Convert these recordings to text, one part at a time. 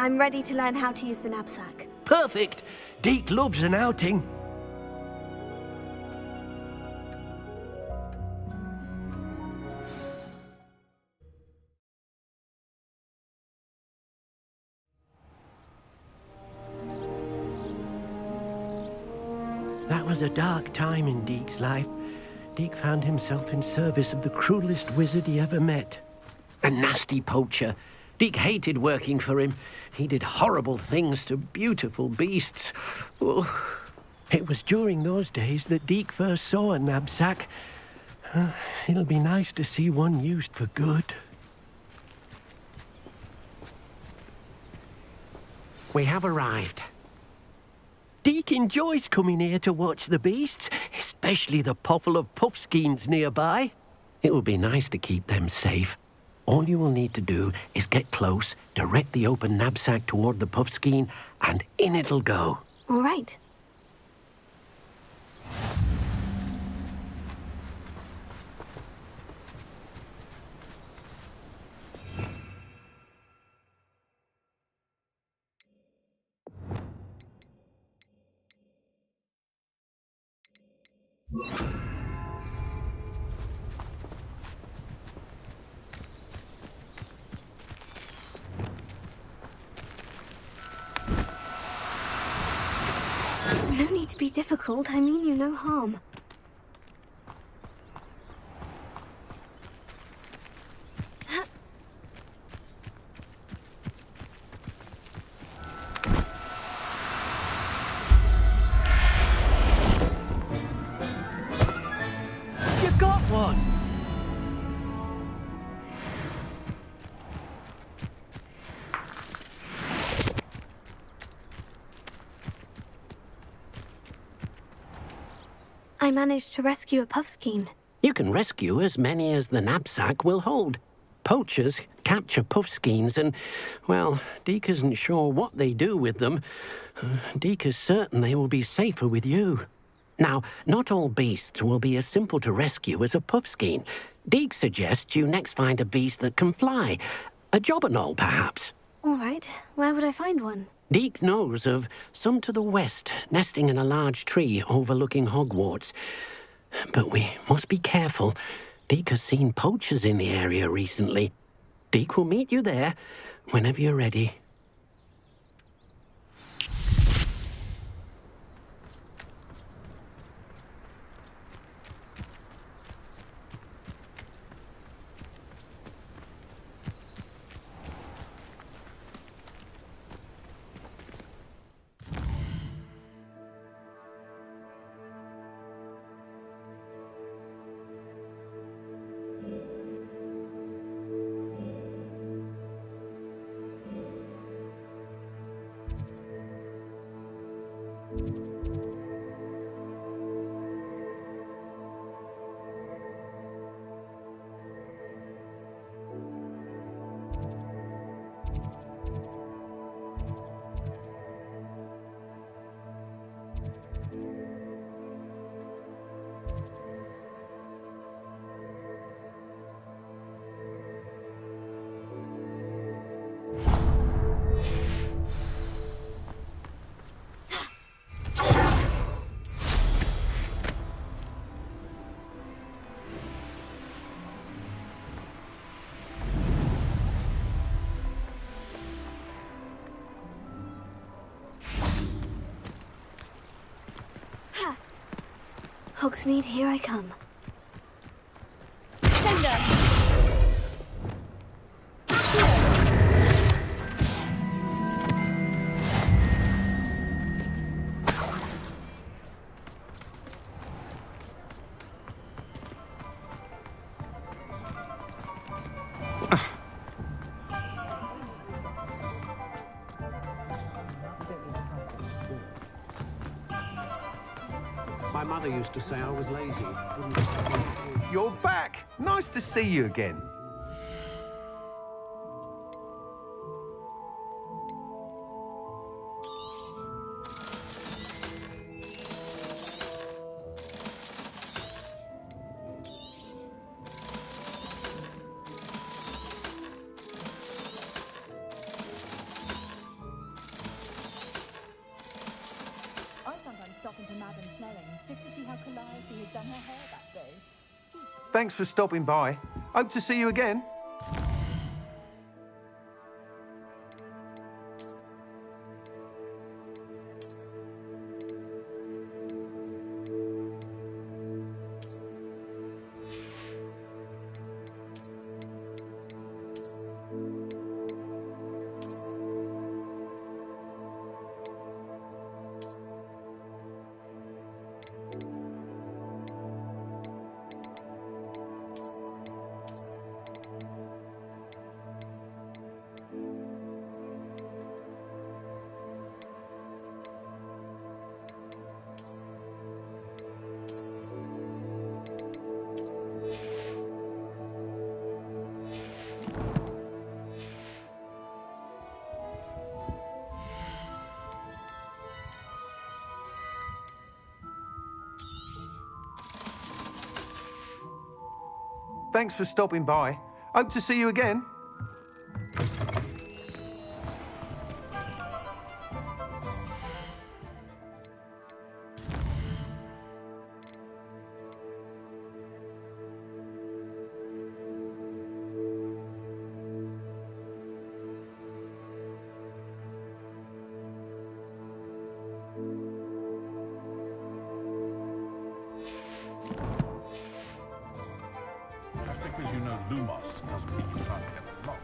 I'm ready to learn how to use the knapsack. Perfect! Deke loves an outing. That was a dark time in Deke's life. Deke found himself in service of the cruelest wizard he ever met. A nasty poacher. Deke hated working for him. He did horrible things to beautiful beasts. Oh. It was during those days that Deke first saw a knapsack. It'll be nice to see one used for good. We have arrived. Deke enjoys coming here to watch the beasts, especially the potful of puffskeins nearby. It will be nice to keep them safe. All you will need to do is get close, direct the open knapsack toward the puffskein, and in it'll go. All right. No need to be difficult. I mean you no harm. You got one! I managed to rescue a puffskein. You can rescue as many as the knapsack will hold. Poachers capture puffskeins and, well, Deke isn't sure what they do with them. Deke is certain they will be safer with you. Now, not all beasts will be as simple to rescue as a puffskein. Deke suggests you next find a beast that can fly. A jobberknoll, perhaps. All right. Where would I find one? Deke knows of some to the west, nesting in a large tree overlooking Hogwarts. But we must be careful. Deke has seen poachers in the area recently. Deke will meet you there whenever you're ready. Hogsmeade, here I come. Cinder! My mother used to say I was lazy. You're back! Nice to see you again. Thanks for stopping by. Hope to see you again. Thanks for stopping by. Hope to see you again. Because you know Lumos doesn't mean you can't get along.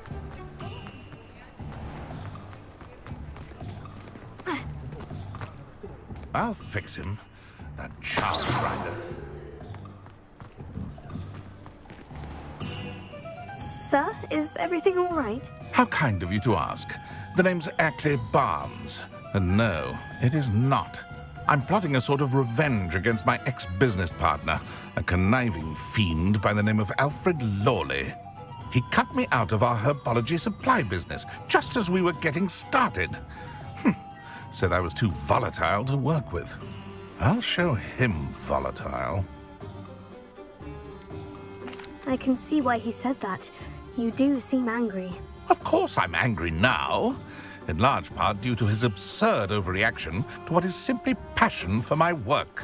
I'll fix him, that child grinder. Sir, is everything all right? How kind of you to ask. The name's Ackley Barnes. And no, it is not. I'm plotting a sort of revenge against my ex-business partner, a conniving fiend by the name of Alfred Lawley. He cut me out of our herbology supply business just as we were getting started. Said I was too volatile to work with. I'll show him volatile. I can see why he said that. You do seem angry. Of course I'm angry now. In large part due to his absurd overreaction to what is simply passion for my work.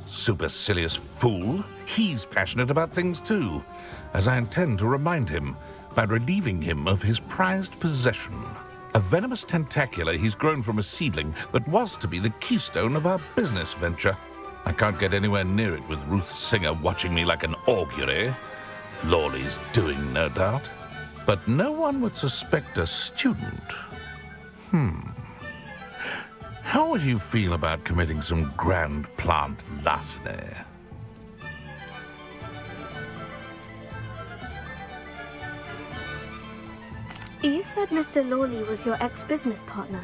Supercilious fool, he's passionate about things too, as I intend to remind him by relieving him of his prized possession. A venomous tentacula he's grown from a seedling that was to be the keystone of our business venture. I can't get anywhere near it with Ruth Singer watching me like an augury. Lawley's doing, no doubt. But no one would suspect a student. How would you feel about committing some grand plant larceny? You said Mr. Lawley was your ex-business partner.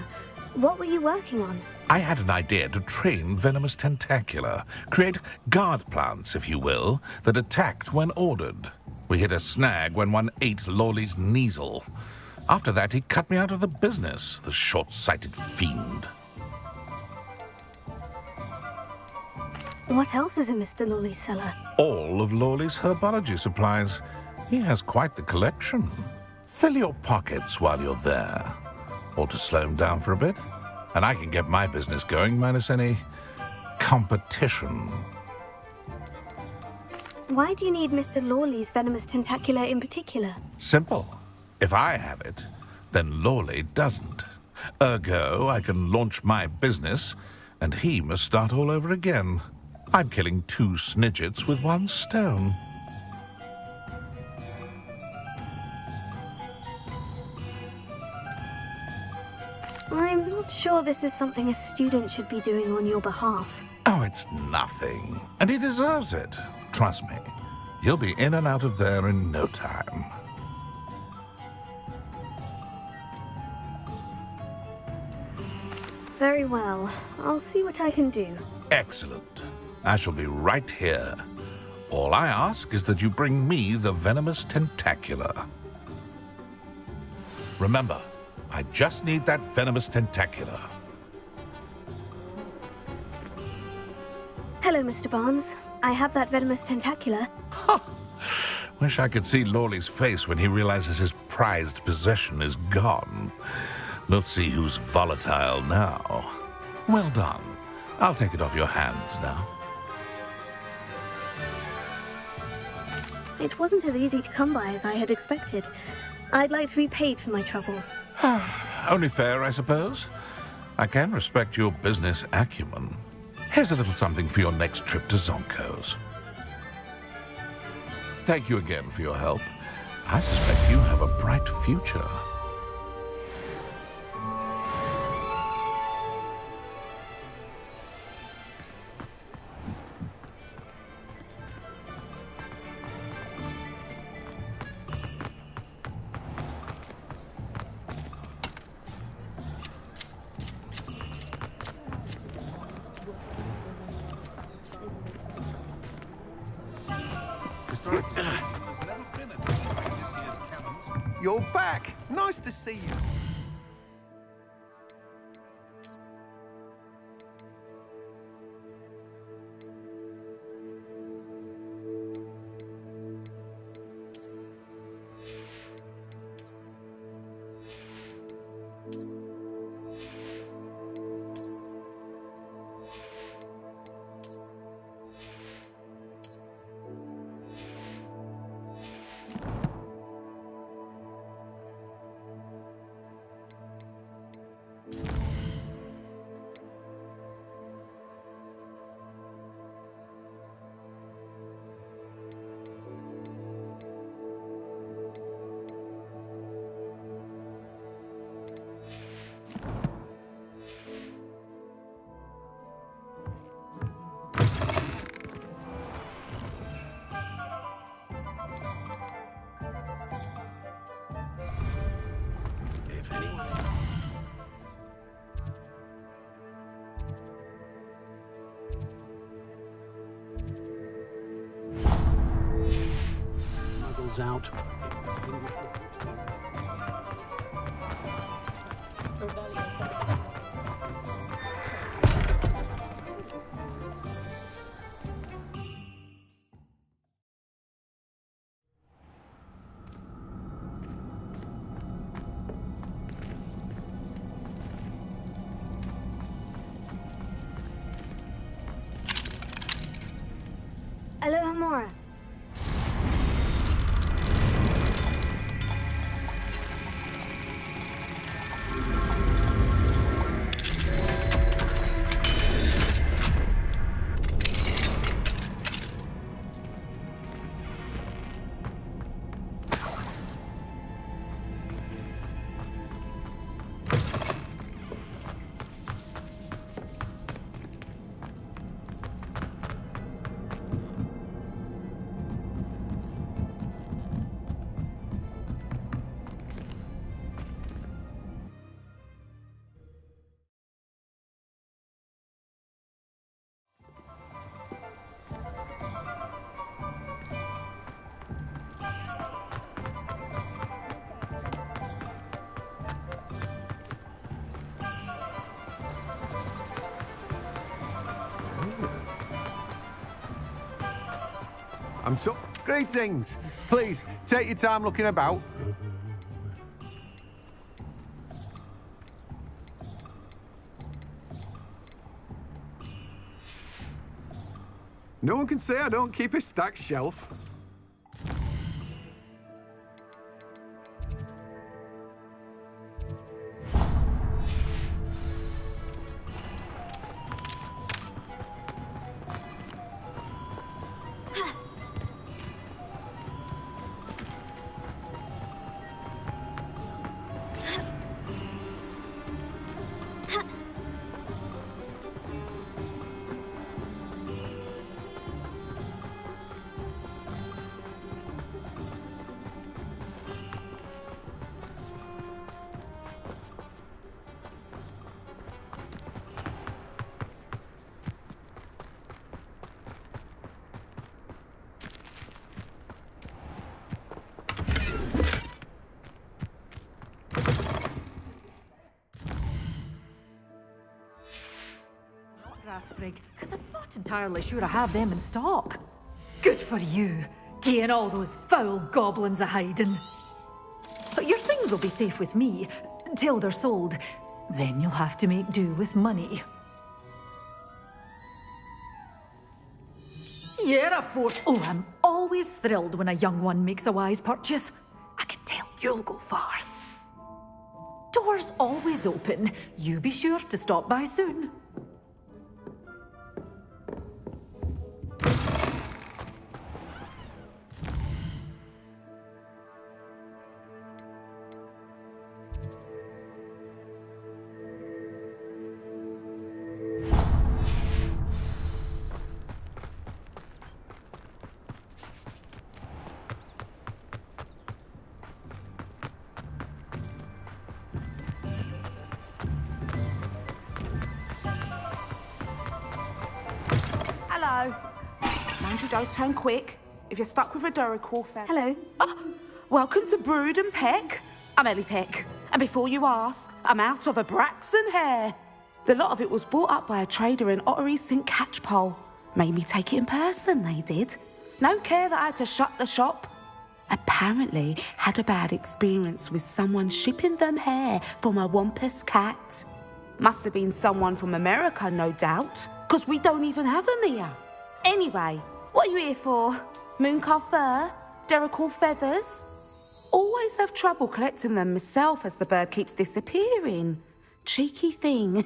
What were you working on? I had an idea to train venomous tentacula, create guard plants, if you will, that attacked when ordered. We hit a snag when one ate Lawley's Kneasel. After that, he cut me out of the business, the short-sighted fiend. What else is in Mr. Lawley's cellar? All of Lawley's herbology supplies. He has quite the collection. Fill your pockets while you're there. Or to slow him down for a bit. And I can get my business going minus any competition. Why do you need Mr. Lawley's venomous tentacula in particular? Simple. If I have it, then Lawley doesn't. Ergo, I can launch my business, and he must start all over again. I'm killing two snidgets with one stone. I'm not sure this is something a student should be doing on your behalf. Oh, it's nothing. And he deserves it. Trust me. You'll be in and out of there in no time. Very well. I'll see what I can do. Excellent. I shall be right here. All I ask is that you bring me the venomous tentacula. Remember, I just need that venomous tentacula. Hello, Mr. Barnes. I have that venomous tentacula. Wish I could see Lawley's face when he realizes his prized possession is gone. Let's see who's volatile now. Well done. I'll take it off your hands now. It wasn't as easy to come by as I had expected. I'd like to be paid for my troubles. Only fair, I suppose. I can respect your business acumen. Here's a little something for your next trip to Zonko's. Thank you again for your help. I suspect you have a bright future. You're back. Nice to see you. Out. Aloha Mora. I'm so... Greetings. Please, take your time looking about. No one can say I don't keep a stacked shelf. Because I'm not entirely sure I have them in stock. Good for you, getting all those foul goblins a hiding. But your things will be safe with me, till they're sold. Then you'll have to make do with money. You're a force. Oh, I'm all always thrilled when a young one makes a wise purchase. I can tell you'll go far. Doors always open. You be sure to stop by soon. Hello. Mind you, don't turn quick. If you're stuck with a Duracell feather... Hello. Oh, welcome to Brood and Peck. I'm Ellie Peck. And before you ask, I'm out of a Braxton hair. The lot of it was bought up by a trader in Ottery St. Catchpole. Made me take it in person, they did. No care that I had to shut the shop. Apparently had a bad experience with someone shipping them hair for my Wampus cat. Must have been someone from America, no doubt, because we don't even have them here. Anyway, what are you here for? Mooncalf fur? Duracell feathers? Always have trouble collecting them myself as the bird keeps disappearing. Cheeky thing.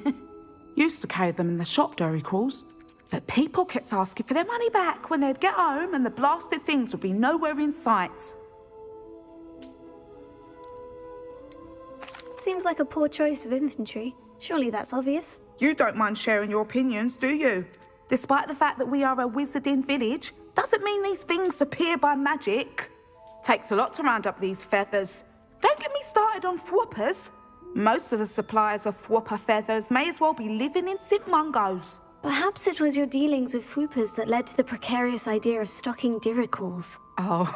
Used to carry them in the shop, Duracalls. But people kept asking for their money back when they'd get home and the blasted things would be nowhere in sight. Seems like a poor choice of inventory. Surely that's obvious. You don't mind sharing your opinions, do you? Despite the fact that we are a wizarding village, doesn't mean these things appear by magic. Takes a lot to round up these feathers. Don't get me started on thwoppers. Most of the suppliers of thwopper feathers may as well be living in St. Mungo's. Perhaps it was your dealings with Fwoopers that led to the precarious idea of stocking Duracalls. Oh,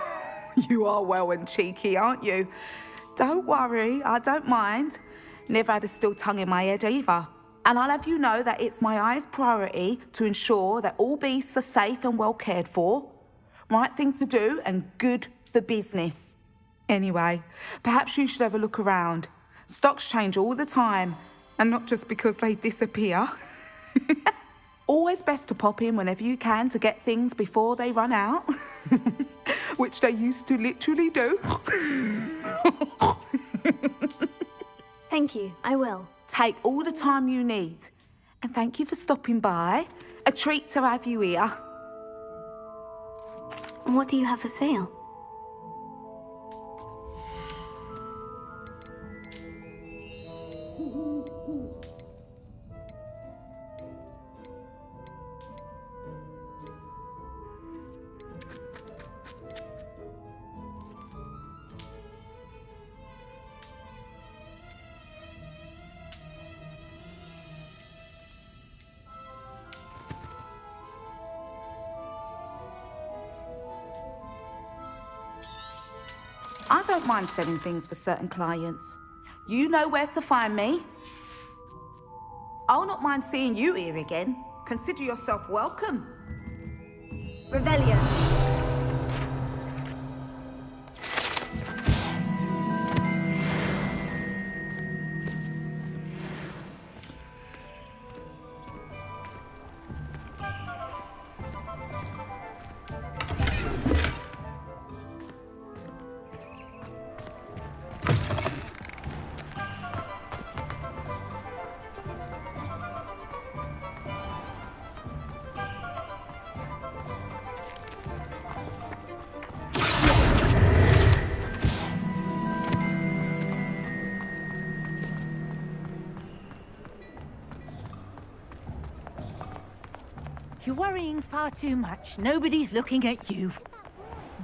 you are well and cheeky, aren't you? Don't worry, I don't mind. Never had a still tongue in my head either. And I'll have you know that it's my highest priority to ensure that all beasts are safe and well cared for. Right thing to do and good for business. Anyway, perhaps you should have a look around. Stocks change all the time, and not just because they disappear. Always best to pop in whenever you can to get things before they run out. Which they used to literally do. Thank you, I will. Take all the time you need. And thank you for stopping by. A treat to have you here. What do you have for sale? I don't mind selling things for certain clients. You know where to find me. I'll not mind seeing you here again. Consider yourself welcome. Revelio. You're worrying far too much. Nobody's looking at you.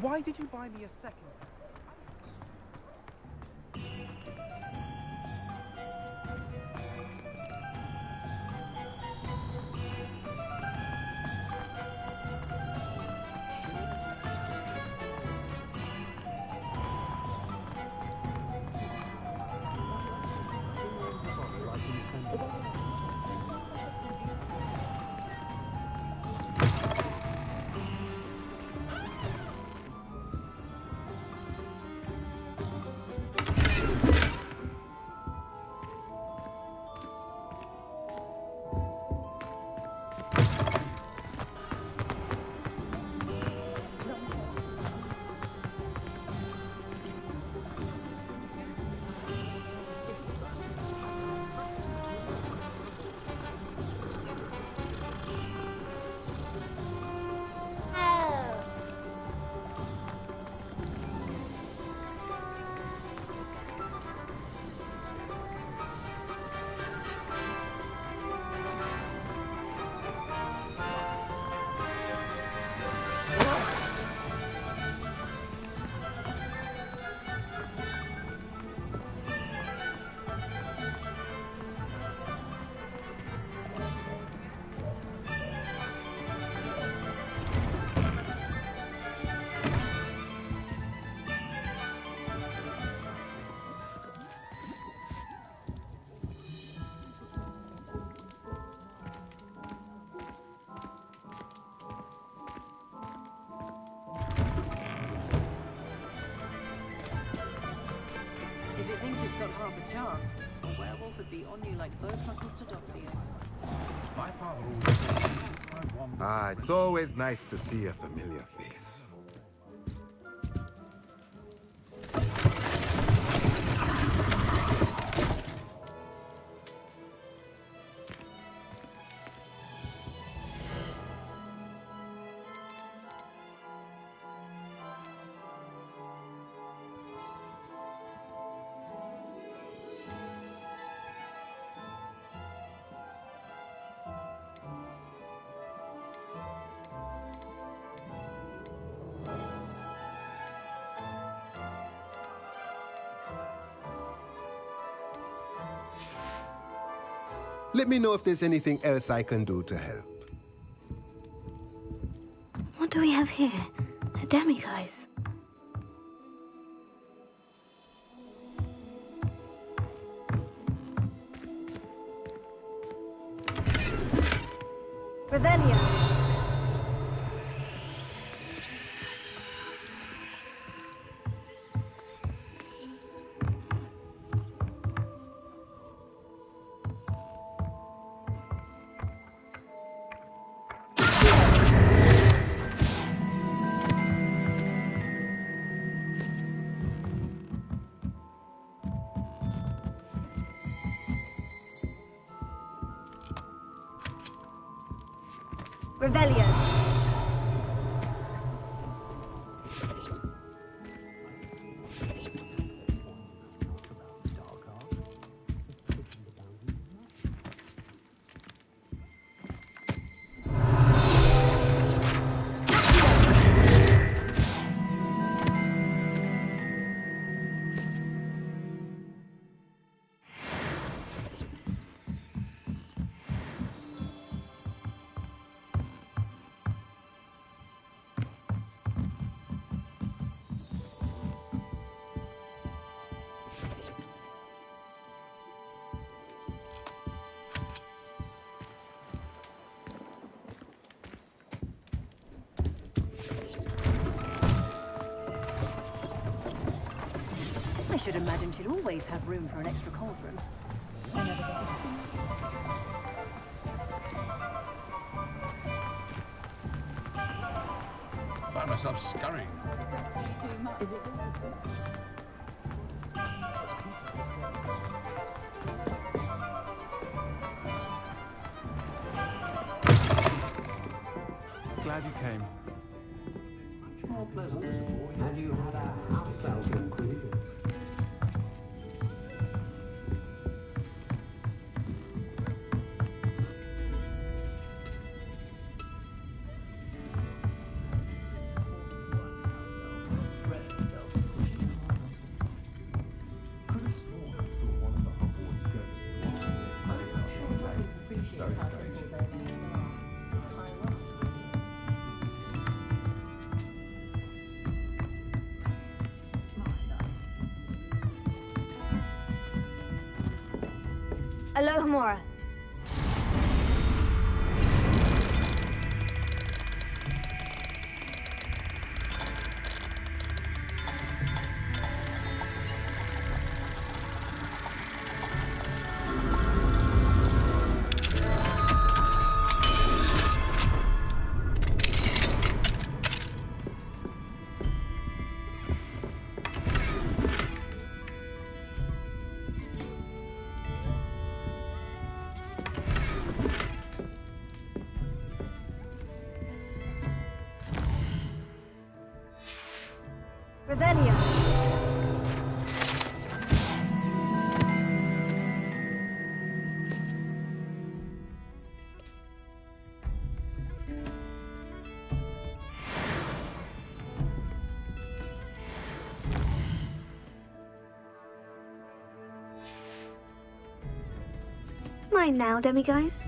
Why did you buy me a second? chance, a werewolf would be on you like both knuckles to doxy eggs. My father always said, "Find one." Ah, it's always nice to see a familiar face. Let me know if there's anything else I can do to help. What do we have here? A demiguise. Revelio. Revelio. I should imagine she'd always have room for an extra cauldron. I find myself scurrying. Glad you came. More pleasant. And you had a house elf included. Alohomora. Revelio. Mine now, demiguise.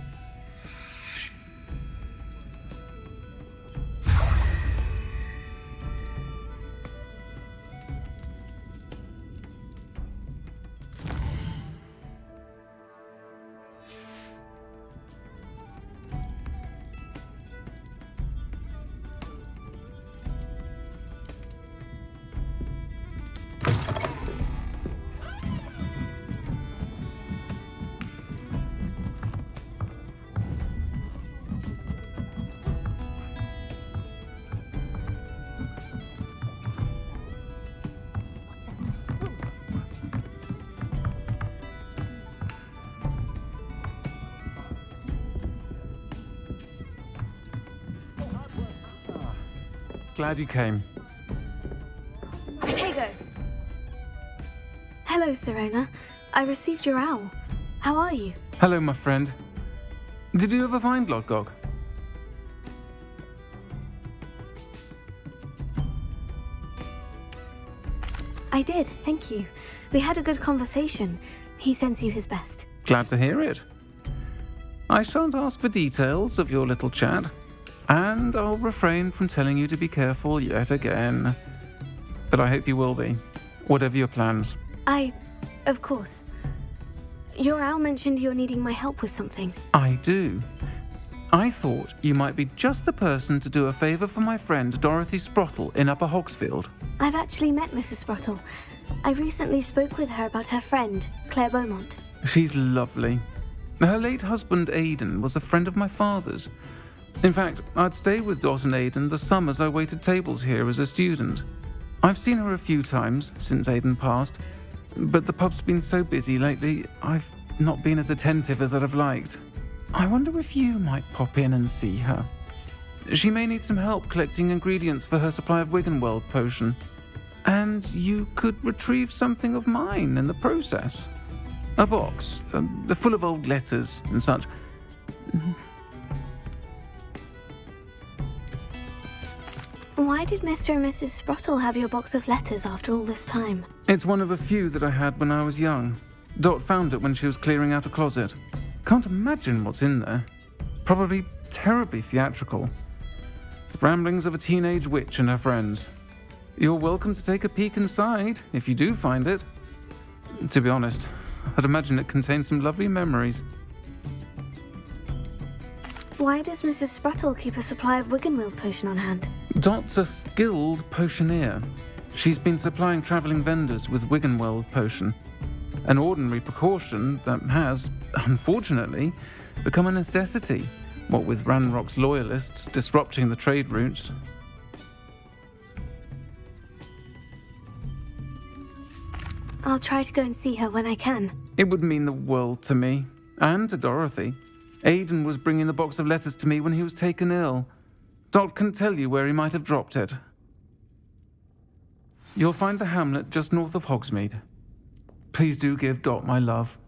glad you came. Protego! Hello, Serona. I received your owl. How are you? Hello, my friend. Did you ever find Lodgok? I did, thank you. We had a good conversation. He sends you his best. Glad to hear it. I shan't ask for details of your little chat, and I'll refrain from telling you to be careful yet again. But I hope you will be, whatever your plans. Of course. Your owl mentioned you're needing my help with something. I do. I thought you might be just the person to do a favour for my friend Dorothy Sprottle in Upper Hogsfield. I've actually met Mrs. Sprottle. I recently spoke with her about her friend, Claire Beaumont. She's lovely. Her late husband Aidan was a friend of my father's. In fact, I'd stay with Dot and Aidan the summers I waited tables here as a student. I've seen her a few times since Aidan passed, but the pub's been so busy lately, I've not been as attentive as I'd have liked. I wonder if you might pop in and see her. She may need some help collecting ingredients for her supply of Wiggenweld potion. And you could retrieve something of mine in the process. A box, full of old letters and such. Why did Mr. and Mrs. Sprottle have your box of letters after all this time? It's one of a few that I had when I was young. Dot found it when she was clearing out a closet. Can't imagine what's in there. Probably terribly theatrical. Ramblings of a teenage witch and her friends. You're welcome to take a peek inside, if you do find it. To be honest, I'd imagine it contains some lovely memories. Why does Mrs. Sprottle keep a supply of Wiggenweld potion on hand? Dot's a skilled potioneer. She's been supplying travelling vendors with Wiggenweld potion. An ordinary precaution that has, unfortunately, become a necessity, what with Ranrock's loyalists disrupting the trade routes. I'll try to go and see her when I can. It would mean the world to me, and to Dorothy. Aidan was bringing the box of letters to me when he was taken ill. Dot can tell you where he might have dropped it. You'll find the hamlet just north of Hogsmeade. Please do give Dot my love.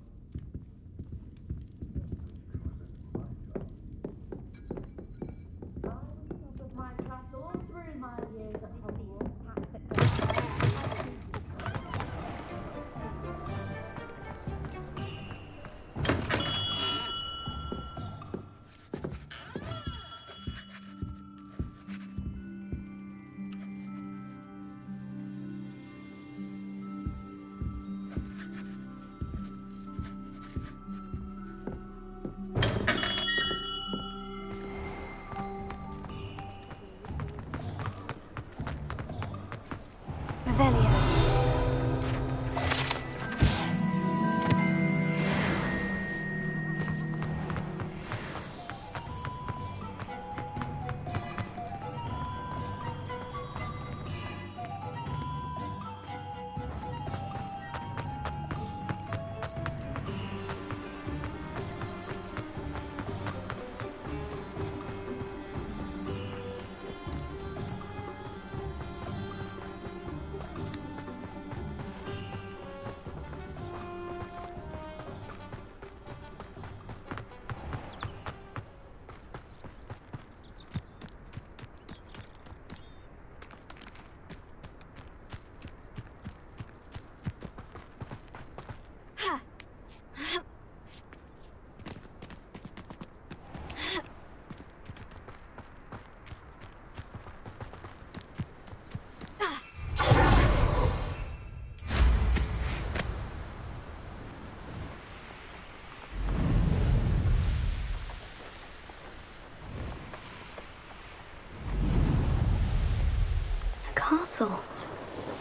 Castle.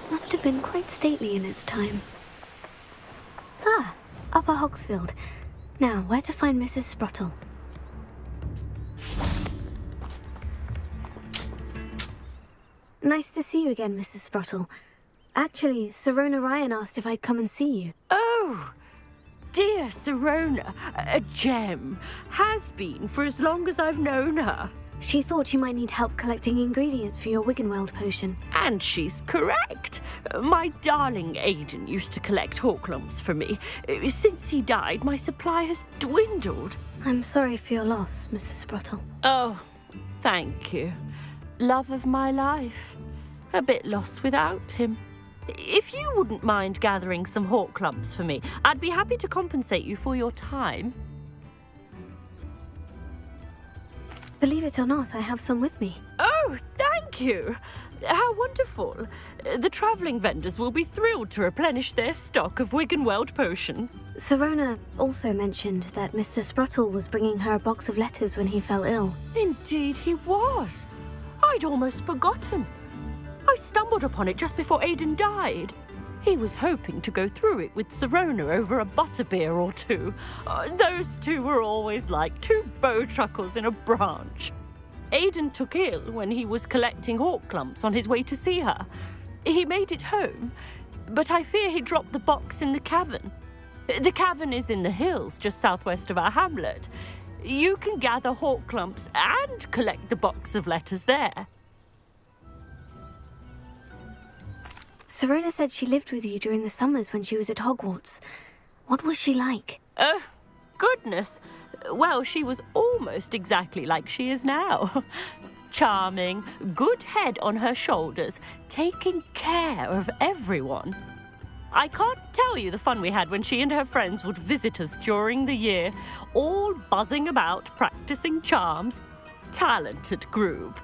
Must have been quite stately in its time. Ah, Upper Hogsfield. Now, where to find Mrs. Sprottle? Nice to see you again, Mrs. Sprottle. Actually, Serona Ryan asked if I'd come and see you. Oh, dear Serona, a gem. Has been for as long as I've known her. She thought you might need help collecting ingredients for your Wiggenweld potion. And she's correct. My darling Aidan used to collect hawk lumps for me. Since he died, my supply has dwindled. I'm sorry for your loss, Mrs. Sprottle. Oh, thank you. Love of my life. A bit lost without him. If you wouldn't mind gathering some hawk lumps for me, I'd be happy to compensate you for your time. Believe it or not, I have some with me. Oh, thank you! How wonderful. The travelling vendors will be thrilled to replenish their stock of Wiggenweld potion. Sirona also mentioned that Mr. Sprottle was bringing her a box of letters when he fell ill. Indeed he was. I'd almost forgotten. I stumbled upon it just before Aidan died. He was hoping to go through it with Sirona over a butterbeer or two. Those two were always like two bowtruckles in a branch. Aidan took ill when he was collecting hawk lumps on his way to see her. He made it home, but I fear he dropped the box in the cavern. The cavern is in the hills just southwest of our hamlet. You can gather hawk lumps and collect the box of letters there. Sirona said she lived with you during the summers when she was at Hogwarts. What was she like? Oh, goodness. Well, she was almost exactly like she is now. Charming, good head on her shoulders, taking care of everyone. I can't tell you the fun we had when she and her friends would visit us during the year, all buzzing about, practicing charms. Talented group.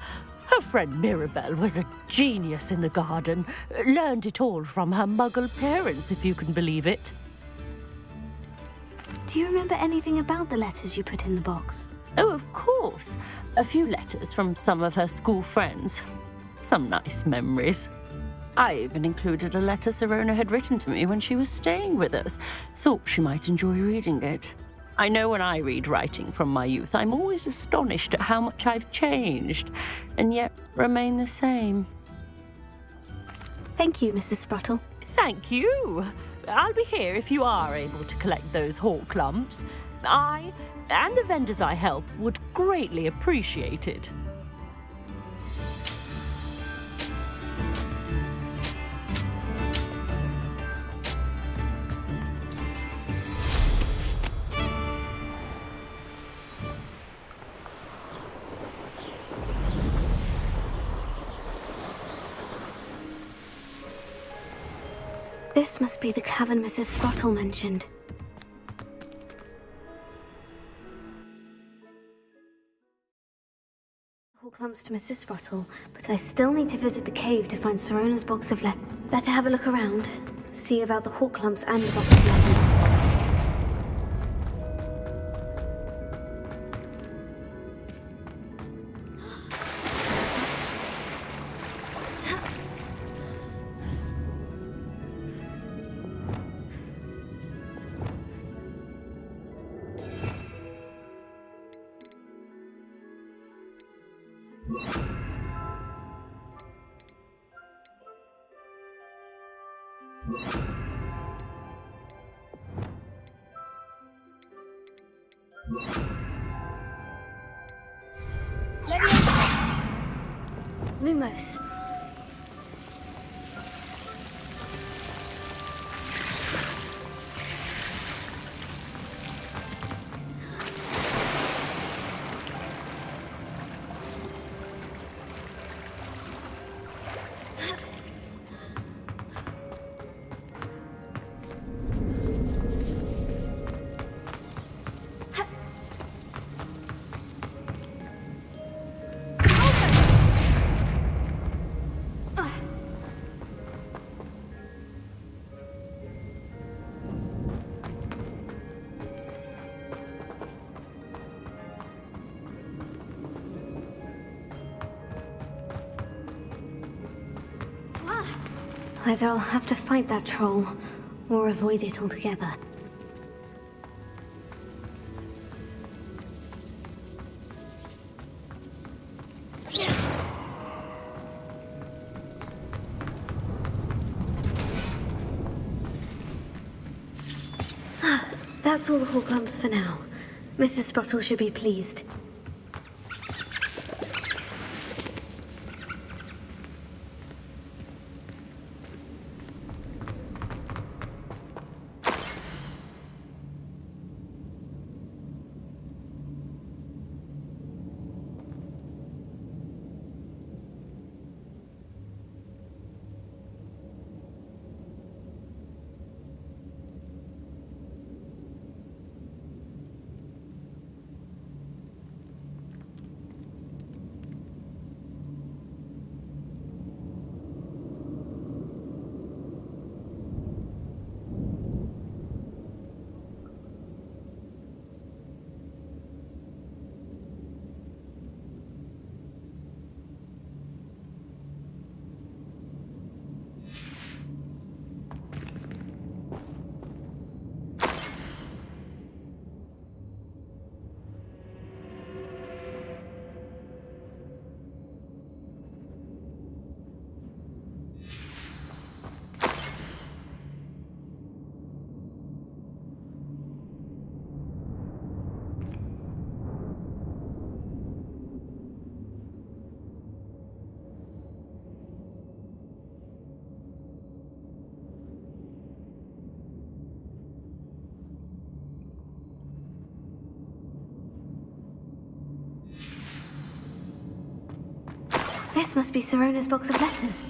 Her friend Mirabelle was a genius in the garden. Learned it all from her muggle parents, if you can believe it. Do you remember anything about the letters you put in the box? Oh, of course. A few letters from some of her school friends. Some nice memories. I even included a letter Sirona had written to me when she was staying with us. Thought she might enjoy reading it. I know when I read writing from my youth, I'm always astonished at how much I've changed, and yet remain the same. Thank you, Mrs. Sprottle. Thank you. I'll be here if you are able to collect those hawk lumps. I, and the vendors I help, would greatly appreciate it. This must be the cavern Mrs. Sprottle mentioned. Hawk lumps to Mrs. Sprottle, but I still need to visit the cave to find Sirona's box of letters. Better have a look around. See about the hawk lumps and the box of letters. Lumos. Either I'll have to fight that troll, or avoid it altogether. That's all the hawk lumps for now. Mrs. Sprottle should be pleased. This must be Sirona's box of letters.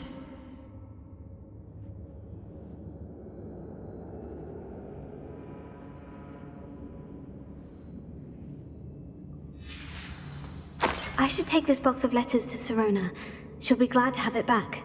I should take this box of letters to Sirona. She'll be glad to have it back.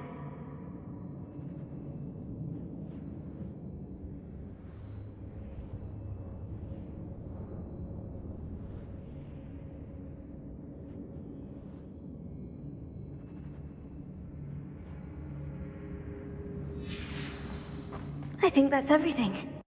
I think that's everything.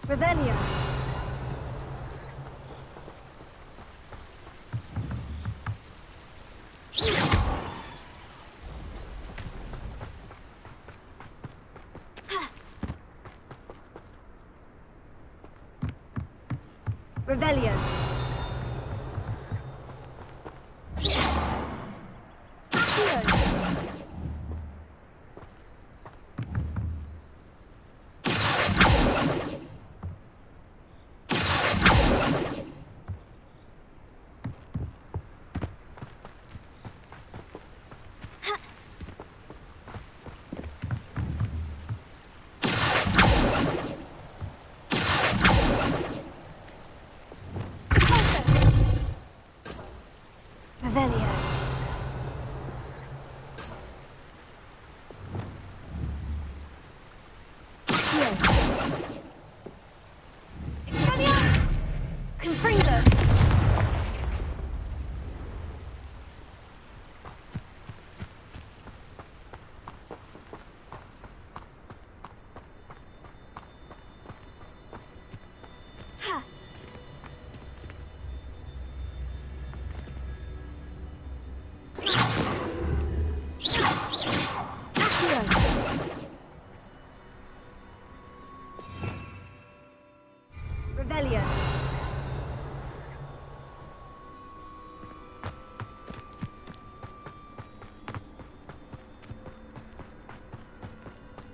Revelio. Revelio.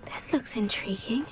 This looks intriguing.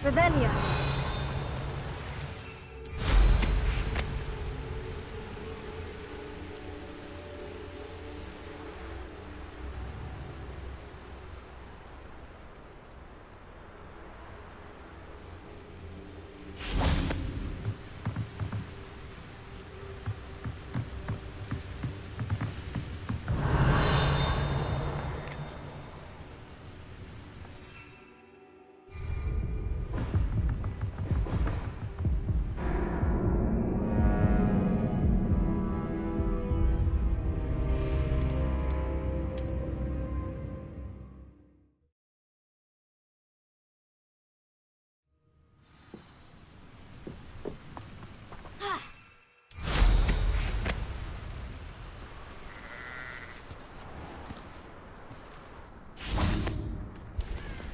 Revelio.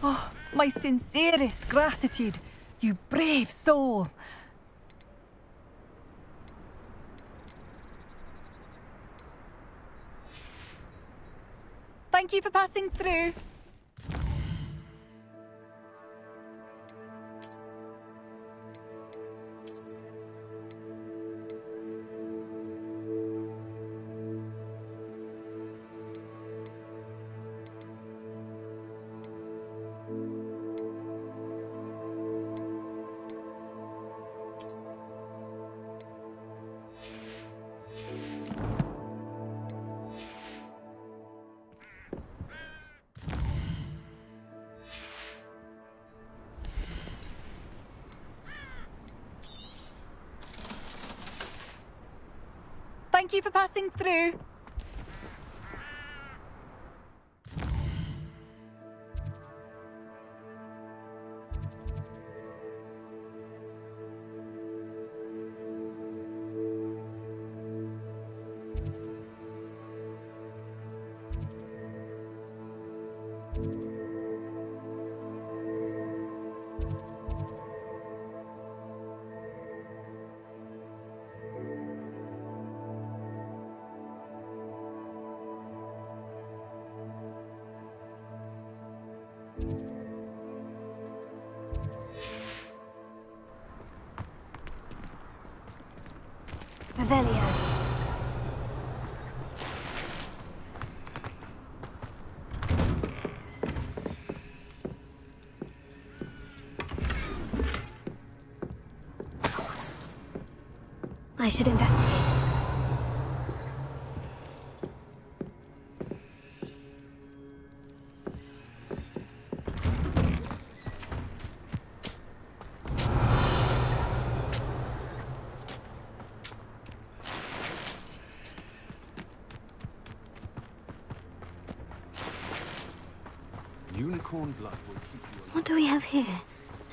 Oh, my sincerest gratitude, you brave soul. Thank you for passing through. Thank you for passing through. Revelio. I should investigate. Unicorn blood will keep you alive. What do we have here?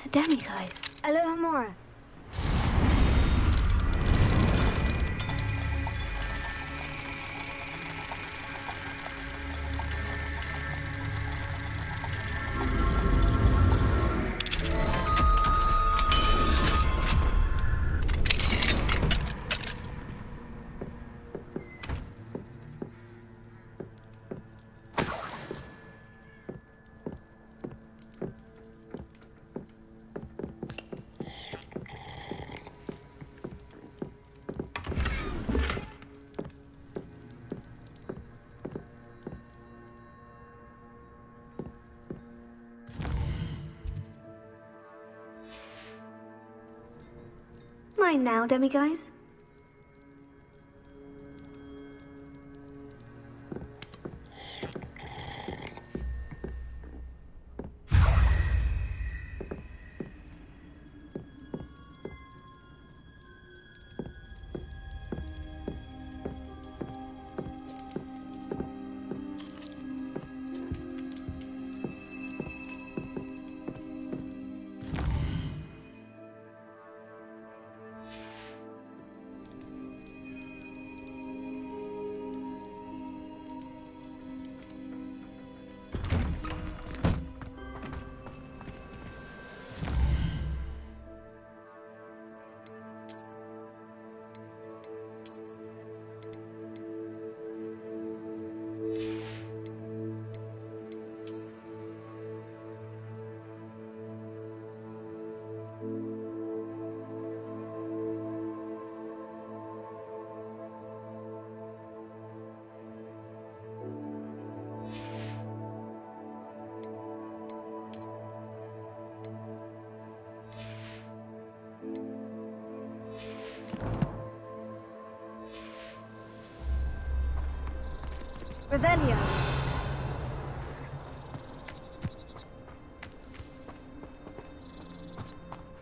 A demiguise. Aloha Mora. Mine now, demiguise. Revelio.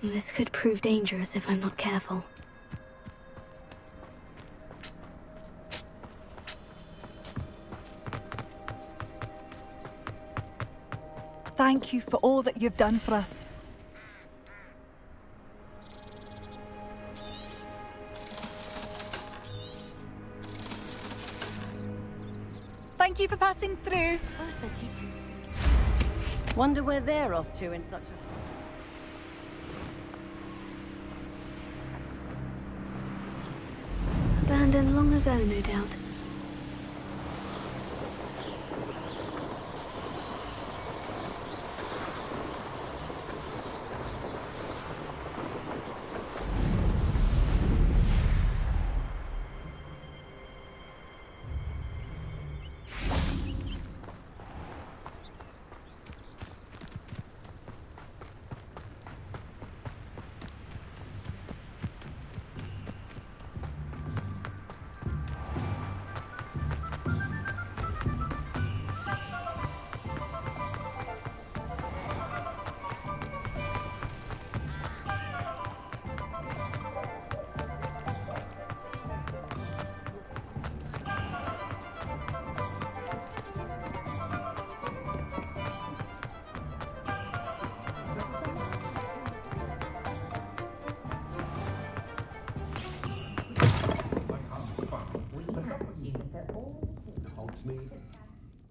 This could prove dangerous if I'm not careful. Thank you for all that you've done for us. Thank you for passing through. Where's the teachers? Wonder where they're off to in such a... Abandoned long ago, no doubt.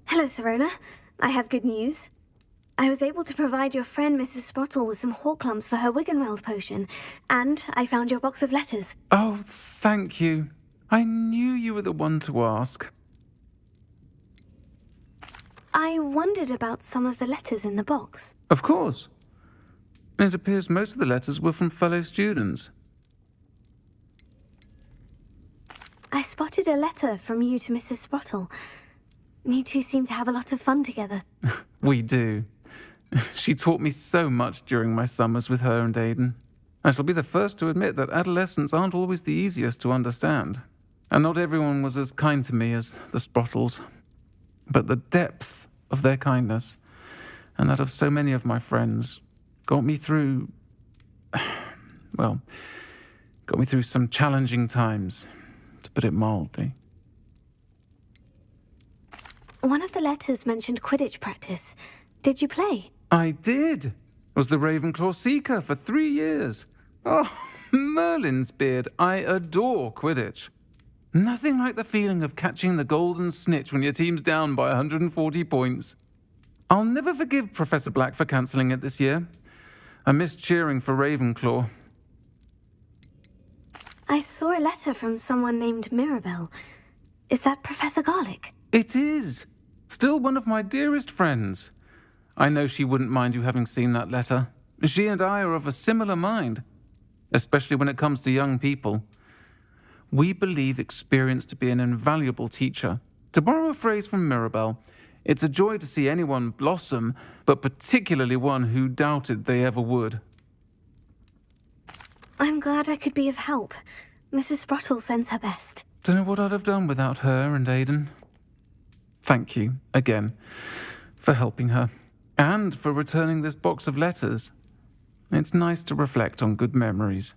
Hello, Serona. I have good news. I was able to provide your friend Mrs. Sprottle with some Horklumps for her Wiggenweld potion, and I found your box of letters. Oh, thank you. I knew you were the one to ask. I wondered about some of the letters in the box. Of course. It appears most of the letters were from fellow students. I spotted a letter from you to Mrs. Sprottle. You two seem to have a lot of fun together. We do. She taught me so much during my summers with her and Aiden. I shall be the first to admit that adolescents aren't always the easiest to understand. And not everyone was as kind to me as the Sprottles. But the depth of their kindness, and that of so many of my friends, got me through... well, got me through some challenging times, to put it mildly. One of the letters mentioned Quidditch practice. Did you play? I did. Was the Ravenclaw Seeker for 3 years. Oh, Merlin's beard. I adore Quidditch. Nothing like the feeling of catching the golden snitch when your team's down by 140 points. I'll never forgive Professor Black for cancelling it this year. I missed cheering for Ravenclaw. I saw a letter from someone named Mirabelle. Is that Professor Garlick? It is. Still one of my dearest friends. I know she wouldn't mind you having seen that letter. She and I are of a similar mind, especially when it comes to young people. We believe experience to be an invaluable teacher. To borrow a phrase from Mirabelle, it's a joy to see anyone blossom, but particularly one who doubted they ever would. I'm glad I could be of help. Mrs. Sprottle sends her best. Don't know what I'd have done without her and Aiden. Thank you, again, for helping her, and for returning this box of letters. It's nice to reflect on good memories.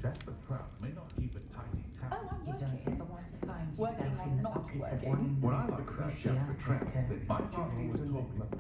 Jasper Trout may not keep a tidy tally. You don't ever want to find What I like about Jasper Trout is that my father always told me